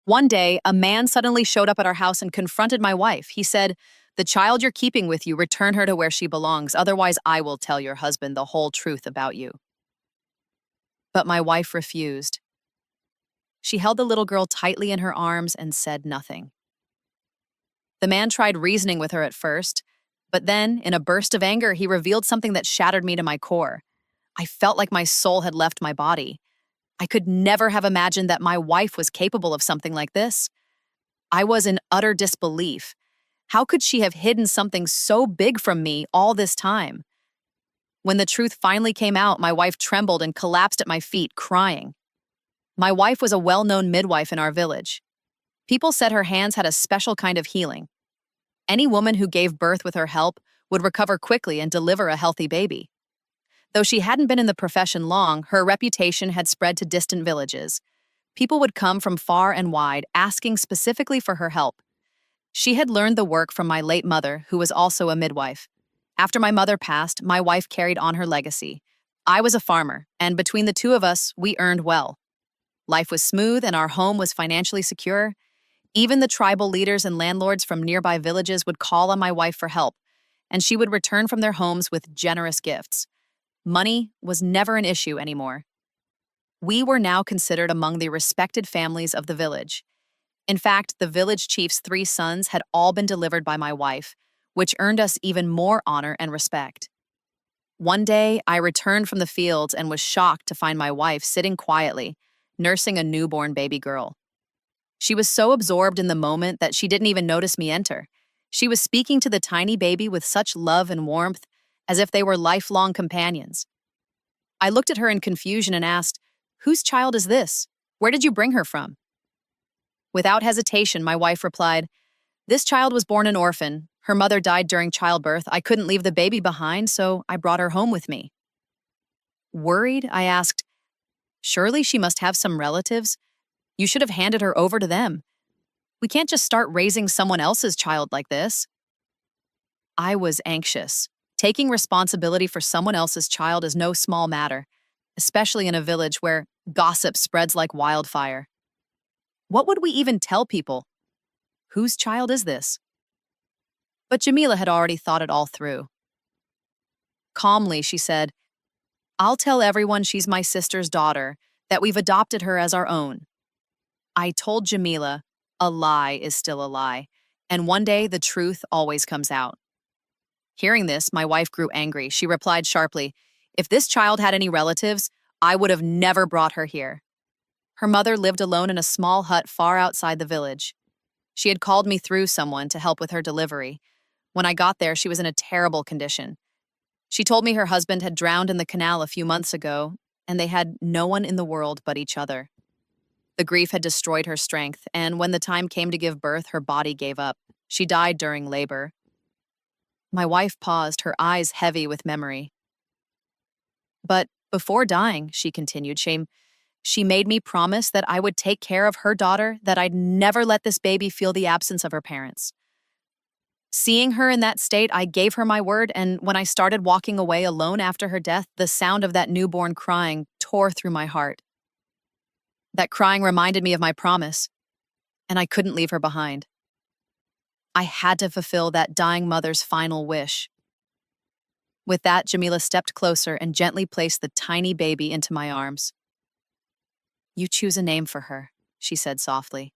One day, a man suddenly showed up at our house and confronted my wife. He said, "The child you're keeping with you, return her to where she belongs. Otherwise, I will tell your husband the whole truth about you." But my wife refused. She held the little girl tightly in her arms and said nothing. The man tried reasoning with her at first, but then, in a burst of anger, he revealed something that shattered me to my core. I felt like my soul had left my body. I could never have imagined that my wife was capable of something like this. I was in utter disbelief. How could she have hidden something so big from me all this time? When the truth finally came out, my wife trembled and collapsed at my feet, crying. My wife was a well-known midwife in our village. People said her hands had a special kind of healing. Any woman who gave birth with her help would recover quickly and deliver a healthy baby. Though she hadn't been in the profession long, her reputation had spread to distant villages. People would come from far and wide, asking specifically for her help. She had learned the work from my late mother, who was also a midwife. After my mother passed, my wife carried on her legacy. I was a farmer, and between the two of us, we earned well. Life was smooth and our home was financially secure. Even the tribal leaders and landlords from nearby villages would call on my wife for help, and she would return from their homes with generous gifts. Money was never an issue anymore. We were now considered among the respected families of the village. In fact, the village chief's 3 sons had all been delivered by my wife, which earned us even more honor and respect. One day, I returned from the fields and was shocked to find my wife sitting quietly, nursing a newborn baby girl. She was so absorbed in the moment that she didn't even notice me enter. She was speaking to the tiny baby with such love and warmth, as if they were lifelong companions. I looked at her in confusion and asked, "Whose child is this? Where did you bring her from?" Without hesitation, my wife replied, "This child was born an orphan. Her mother died during childbirth. I couldn't leave the baby behind, so I brought her home with me." Worried, I asked, "Surely she must have some relatives? You should have handed her over to them. We can't just start raising someone else's child like this." I was anxious. Taking responsibility for someone else's child is no small matter, especially in a village where gossip spreads like wildfire. What would we even tell people? Whose child is this? But Jamila had already thought it all through. Calmly, she said, "I'll tell everyone she's my sister's daughter, that we've adopted her as our own." I told Jamila, a lie is still a lie, and one day the truth always comes out. Hearing this, my wife grew angry. She replied sharply, "If this child had any relatives, I would have never brought her here." Her mother lived alone in a small hut far outside the village. She had called me through someone to help with her delivery. When I got there, she was in a terrible condition. She told me her husband had drowned in the canal a few months ago, and they had no one in the world but each other. The grief had destroyed her strength, and when the time came to give birth, her body gave up. She died during labor. My wife paused, her eyes heavy with memory. "But before dying," she continued, she made me promise that I would take care of her daughter, that I'd never let this baby feel the absence of her parents. Seeing her in that state, I gave her my word, and when I started walking away alone after her death, the sound of that newborn crying tore through my heart. That crying reminded me of my promise, and I couldn't leave her behind. I had to fulfill that dying mother's final wish. With that, Jamila stepped closer and gently placed the tiny baby into my arms. "You choose a name for her," she said softly.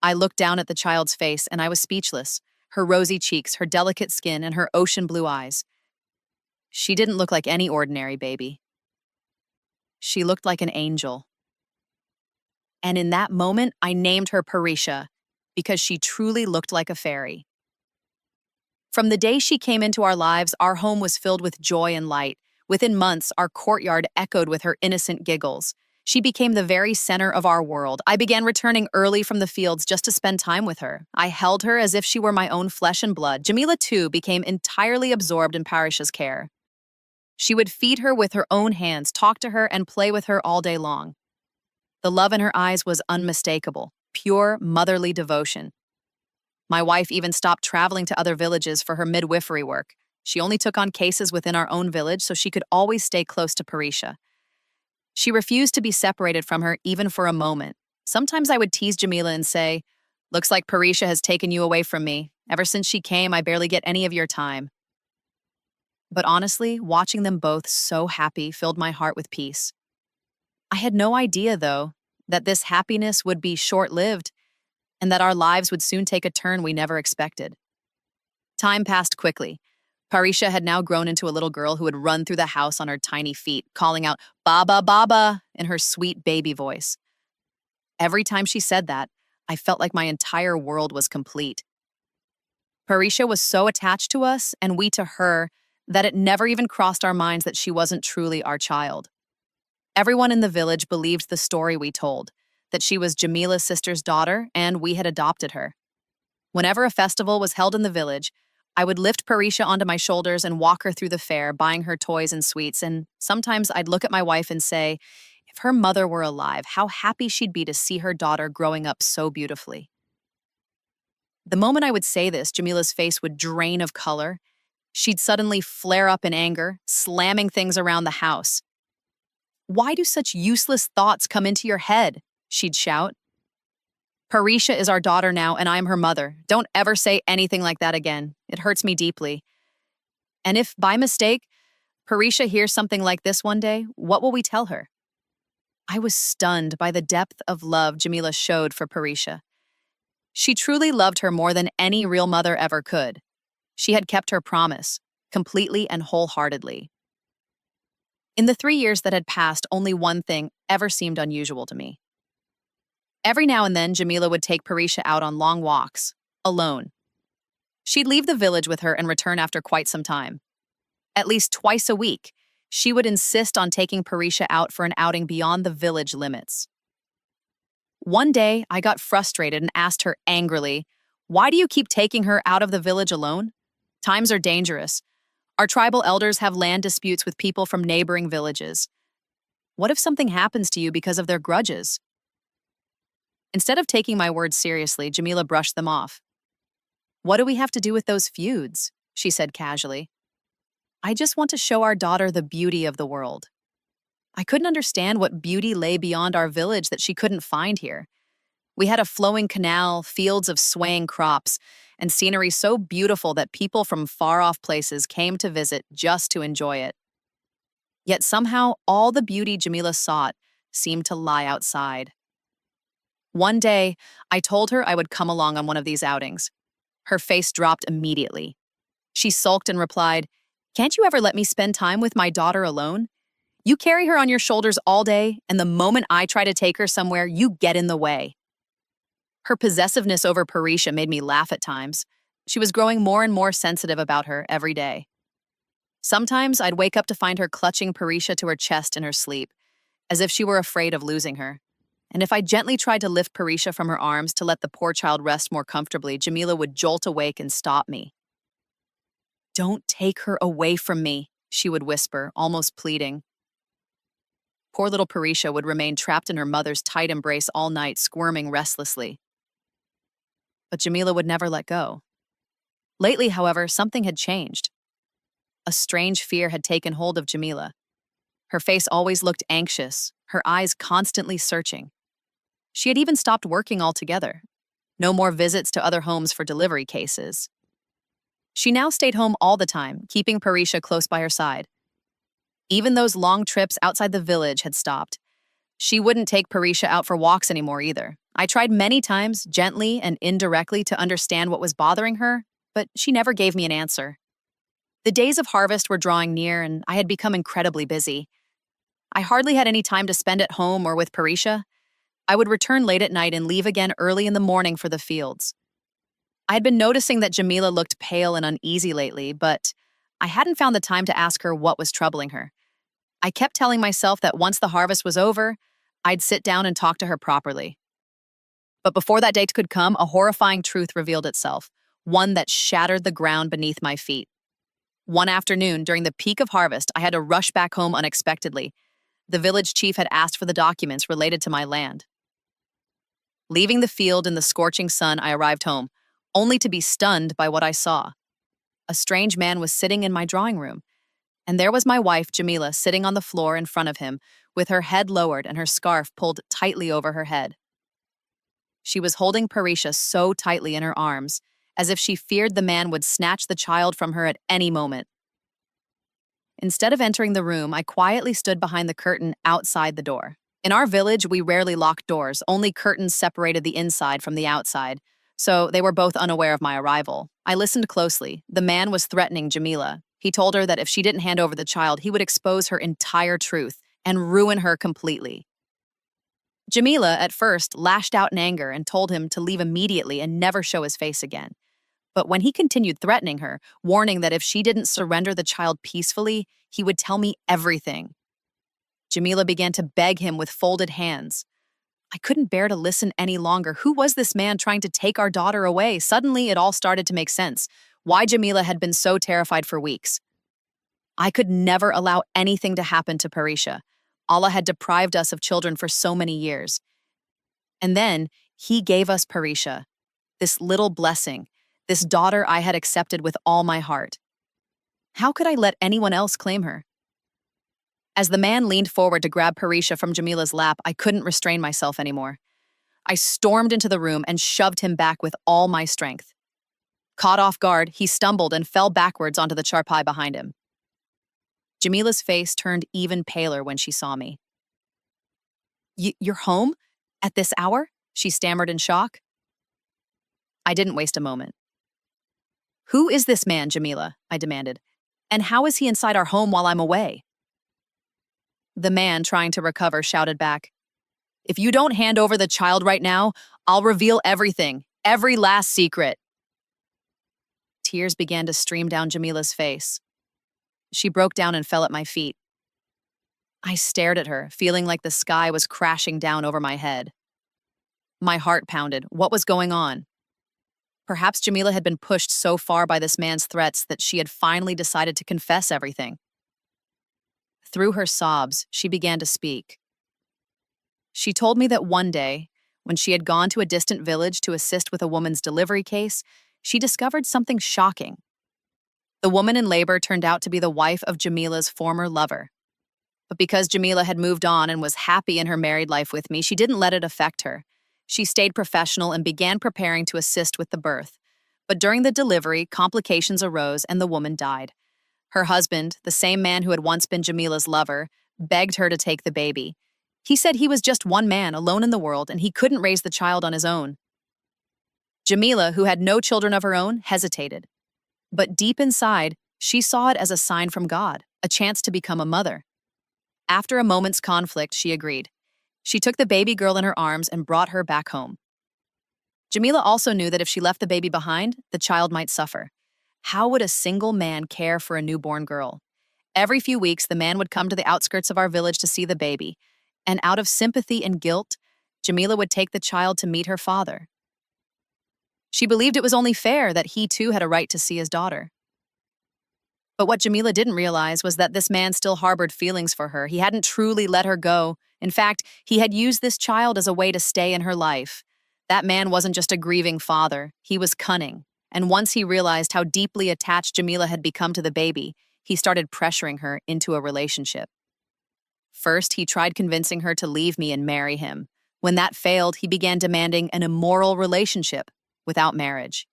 I looked down at the child's face and I was speechless, her rosy cheeks, her delicate skin, and her ocean blue eyes. She didn't look like any ordinary baby. She looked like an angel. And in that moment, I named her Parisha, because she truly looked like a fairy. From the day she came into our lives, our home was filled with joy and light. Within months, our courtyard echoed with her innocent giggles. She became the very center of our world. I began returning early from the fields just to spend time with her. I held her as if she were my own flesh and blood. Jamila, too, became entirely absorbed in Parisha's care. She would feed her with her own hands, talk to her, and play with her all day long. The love in her eyes was unmistakable, pure motherly devotion. My wife even stopped traveling to other villages for her midwifery work. She only took on cases within our own village so she could always stay close to Parisha. She refused to be separated from her even for a moment. Sometimes I would tease Jamila and say, "Looks like Parisha has taken you away from me. Ever since she came, I barely get any of your time." But honestly, watching them both so happy filled my heart with peace. I had no idea, though, that this happiness would be short lived and that our lives would soon take a turn we never expected. Time passed quickly. Parisha had now grown into a little girl who would run through the house on her tiny feet, calling out, "Baba, Baba," in her sweet baby voice. Every time she said that, I felt like my entire world was complete. Parisha was so attached to us, and we to her, that it never even crossed our minds that she wasn't truly our child. Everyone in the village believed the story we told, that she was Jamila's sister's daughter and we had adopted her. Whenever a festival was held in the village, I would lift Parisha onto my shoulders and walk her through the fair, buying her toys and sweets, and sometimes I'd look at my wife and say, if her mother were alive, how happy she'd be to see her daughter growing up so beautifully. The moment I would say this, Jamila's face would drain of color. She'd suddenly flare up in anger, slamming things around the house. "Why do such useless thoughts come into your head?" she'd shout. "Parisha is our daughter now, and I'm her mother. Don't ever say anything like that again. It hurts me deeply. And if, by mistake, Parisha hears something like this one day, what will we tell her?" I was stunned by the depth of love Jamila showed for Parisha. She truly loved her more than any real mother ever could. She had kept her promise, completely and wholeheartedly. In the 3 years that had passed, only one thing ever seemed unusual to me. Every now and then, Jamila would take Parisha out on long walks, alone. She'd leave the village with her and return after quite some time. At least twice a week, she would insist on taking Parisha out for an outing beyond the village limits. One day, I got frustrated and asked her angrily, "Why do you keep taking her out of the village alone? Times are dangerous. Our tribal elders have land disputes with people from neighboring villages. What if something happens to you because of their grudges?" Instead of taking my words seriously, Jamila brushed them off. "What do we have to do with those feuds?" she said casually. "I just want to show our daughter the beauty of the world." I couldn't understand what beauty lay beyond our village that she couldn't find here. We had a flowing canal, fields of swaying crops, and scenery so beautiful that people from far-off places came to visit just to enjoy it. Yet somehow, all the beauty Jamila sought seemed to lie outside. One day, I told her I would come along on one of these outings. Her face dropped immediately. She sulked and replied, "Can't you ever let me spend time with my daughter alone? You carry her on your shoulders all day, and the moment I try to take her somewhere, you get in the way." Her possessiveness over Parisha made me laugh at times. She was growing more and more sensitive about her every day. Sometimes I'd wake up to find her clutching Parisha to her chest in her sleep, as if she were afraid of losing her. And if I gently tried to lift Parisha from her arms to let the poor child rest more comfortably, Jamila would jolt awake and stop me. "Don't take her away from me," she would whisper, almost pleading. Poor little Parisha would remain trapped in her mother's tight embrace all night, squirming restlessly. But Jamila would never let go. Lately, however, something had changed. A strange fear had taken hold of Jamila. Her face always looked anxious, her eyes constantly searching. She had even stopped working altogether. No more visits to other homes for delivery cases. She now stayed home all the time, keeping Parisha close by her side. Even those long trips outside the village had stopped. She wouldn't take Parisha out for walks anymore either. I tried many times, gently and indirectly, to understand what was bothering her, but she never gave me an answer. The days of harvest were drawing near, and I had become incredibly busy. I hardly had any time to spend at home or with Parisha. I would return late at night and leave again early in the morning for the fields. I had been noticing that Jamila looked pale and uneasy lately, but I hadn't found the time to ask her what was troubling her. I kept telling myself that once the harvest was over, I'd sit down and talk to her properly. But before that day could come, a horrifying truth revealed itself, one that shattered the ground beneath my feet. One afternoon, during the peak of harvest, I had to rush back home unexpectedly. The village chief had asked for the documents related to my land. Leaving the field in the scorching sun, I arrived home, only to be stunned by what I saw. A strange man was sitting in my drawing room, and there was my wife, Jamila, sitting on the floor in front of him, with her head lowered and her scarf pulled tightly over her head. She was holding Parisha so tightly in her arms, as if she feared the man would snatch the child from her at any moment. Instead of entering the room, I quietly stood behind the curtain outside the door. In our village, we rarely locked doors, only curtains separated the inside from the outside, so they were both unaware of my arrival. I listened closely. The man was threatening Jamila. He told her that if she didn't hand over the child, he would expose her entire truth and ruin her completely. Jamila, at first, lashed out in anger and told him to leave immediately and never show his face again. But when he continued threatening her, warning that if she didn't surrender the child peacefully, he would tell me everything. Jamila began to beg him with folded hands. I couldn't bear to listen any longer. Who was this man trying to take our daughter away? Suddenly, it all started to make sense. Why Jamila had been so terrified for weeks. I could never allow anything to happen to Parisha. Allah had deprived us of children for so many years. And then, he gave us Parisha, this little blessing, this daughter I had accepted with all my heart. How could I let anyone else claim her? As the man leaned forward to grab Parisha from Jamila's lap, I couldn't restrain myself anymore. I stormed into the room and shoved him back with all my strength. Caught off guard, he stumbled and fell backwards onto the charpai behind him. Jamila's face turned even paler when she saw me. You're home? At this hour? She stammered in shock. I didn't waste a moment. Who is this man, Jamila? I demanded. And how is he inside our home while I'm away? The man, trying to recover, shouted back, If you don't hand over the child right now, I'll reveal everything, every last secret. Tears began to stream down Jamila's face. She broke down and fell at my feet. I stared at her, feeling like the sky was crashing down over my head. My heart pounded. What was going on? Perhaps Jamila had been pushed so far by this man's threats that she had finally decided to confess everything. Through her sobs, she began to speak. She told me that one day, when she had gone to a distant village to assist with a woman's delivery case, she discovered something shocking. The woman in labor turned out to be the wife of Jamila's former lover. But because Jamila had moved on and was happy in her married life with me, she didn't let it affect her. She stayed professional and began preparing to assist with the birth. But during the delivery, complications arose and the woman died. Her husband, the same man who had once been Jamila's lover, begged her to take the baby. He said he was just one man alone in the world and he couldn't raise the child on his own. Jamila, who had no children of her own, hesitated. But deep inside, she saw it as a sign from God, a chance to become a mother. After a moment's conflict, she agreed. She took the baby girl in her arms and brought her back home. Jamila also knew that if she left the baby behind, the child might suffer. How would a single man care for a newborn girl? Every few weeks, the man would come to the outskirts of our village to see the baby, and out of sympathy and guilt, Jamila would take the child to meet her father. She believed it was only fair that he too had a right to see his daughter. But what Jamila didn't realize was that this man still harbored feelings for her. He hadn't truly let her go. In fact, he had used this child as a way to stay in her life. That man wasn't just a grieving father, he was cunning. And once he realized how deeply attached Jamila had become to the baby, he started pressuring her into a relationship. First, he tried convincing her to leave me and marry him. When that failed, he began demanding an immoral relationship without marriage.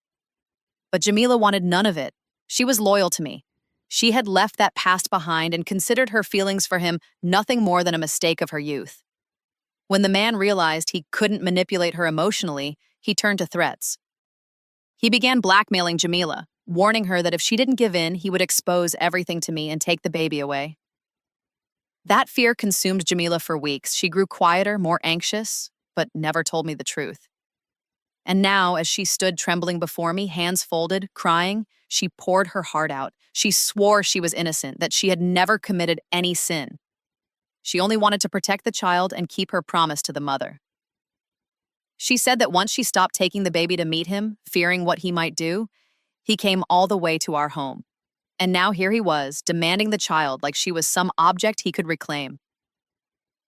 But Jamila wanted none of it. She was loyal to me. She had left that past behind and considered her feelings for him nothing more than a mistake of her youth. When the man realized he couldn't manipulate her emotionally, he turned to threats. He began blackmailing Jamila, warning her that if she didn't give in, he would expose everything to me and take the baby away. That fear consumed Jamila for weeks. She grew quieter, more anxious, but never told me the truth. And now, as she stood trembling before me, hands folded, crying, she poured her heart out. She swore she was innocent, that she had never committed any sin. She only wanted to protect the child and keep her promise to the mother. She said that once she stopped taking the baby to meet him, fearing what he might do, he came all the way to our home. And now here he was, demanding the child like she was some object he could reclaim.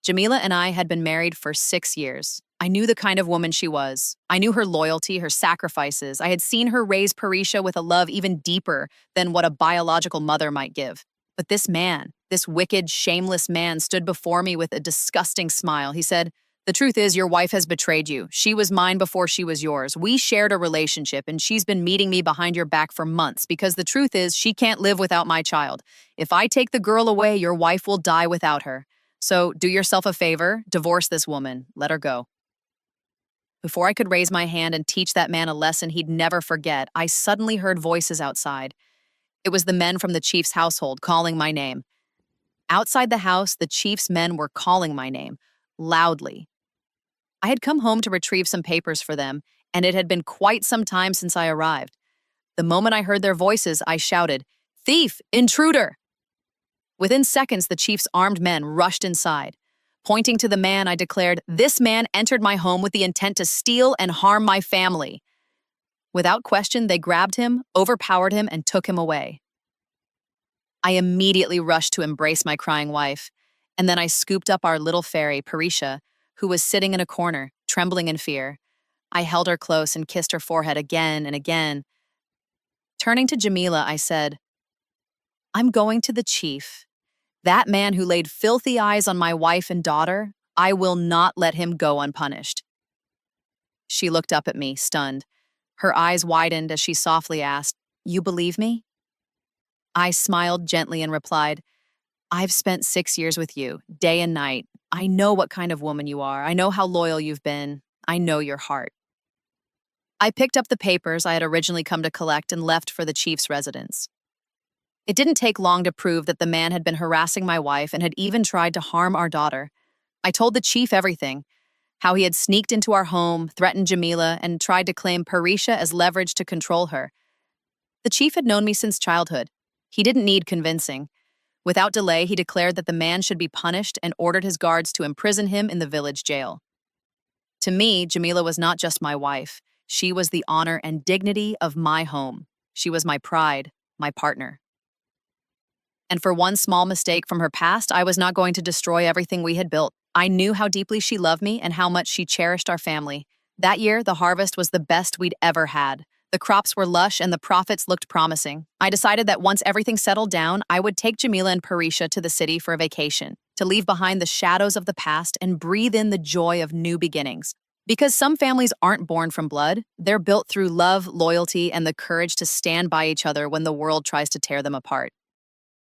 Jamila and I had been married for 6 years. I knew the kind of woman she was. I knew her loyalty, her sacrifices. I had seen her raise Parisha with a love even deeper than what a biological mother might give. But this man, this wicked, shameless man, stood before me with a disgusting smile. He said, The truth is, your wife has betrayed you. She was mine before she was yours. We shared a relationship, and she's been meeting me behind your back for months because the truth is, she can't live without my child. If I take the girl away, your wife will die without her. So do yourself a favor, divorce this woman, let her go. Before I could raise my hand and teach that man a lesson he'd never forget, I suddenly heard voices outside. It was the men from the chief's household calling my name. Outside the house, the chief's men were calling my name, loudly. I had come home to retrieve some papers for them, and it had been quite some time since I arrived. The moment I heard their voices, I shouted, "Thief! Intruder!" Within seconds, the chief's armed men rushed inside. Pointing to the man, I declared, "This man entered my home with the intent to steal and harm my family." Without question, they grabbed him, overpowered him, and took him away. I immediately rushed to embrace my crying wife, and then I scooped up our little fairy, Parisha, who was sitting in a corner, trembling in fear. I held her close and kissed her forehead again and again. Turning to Jamila, I said, "I'm going to the chief. That man who laid filthy eyes on my wife and daughter, I will not let him go unpunished." She looked up at me, stunned. Her eyes widened as she softly asked, "You believe me?" I smiled gently and replied, "I've spent 6 years with you, day and night. I know what kind of woman you are. I know how loyal you've been. I know your heart." I picked up the papers I had originally come to collect and left for the chief's residence. It didn't take long to prove that the man had been harassing my wife and had even tried to harm our daughter. I told the chief everything, how he had sneaked into our home, threatened Jamila, and tried to claim Parisha as leverage to control her. The chief had known me since childhood. He didn't need convincing. Without delay, he declared that the man should be punished and ordered his guards to imprison him in the village jail. To me, Jamila was not just my wife. She was the honor and dignity of my home. She was my pride, my partner. And for one small mistake from her past, I was not going to destroy everything we had built. I knew how deeply she loved me and how much she cherished our family. That year, the harvest was the best we'd ever had. The crops were lush and the profits looked promising. I decided that once everything settled down, I would take Jamila and Parisha to the city for a vacation, to leave behind the shadows of the past and breathe in the joy of new beginnings. Because some families aren't born from blood, they're built through love, loyalty, and the courage to stand by each other when the world tries to tear them apart.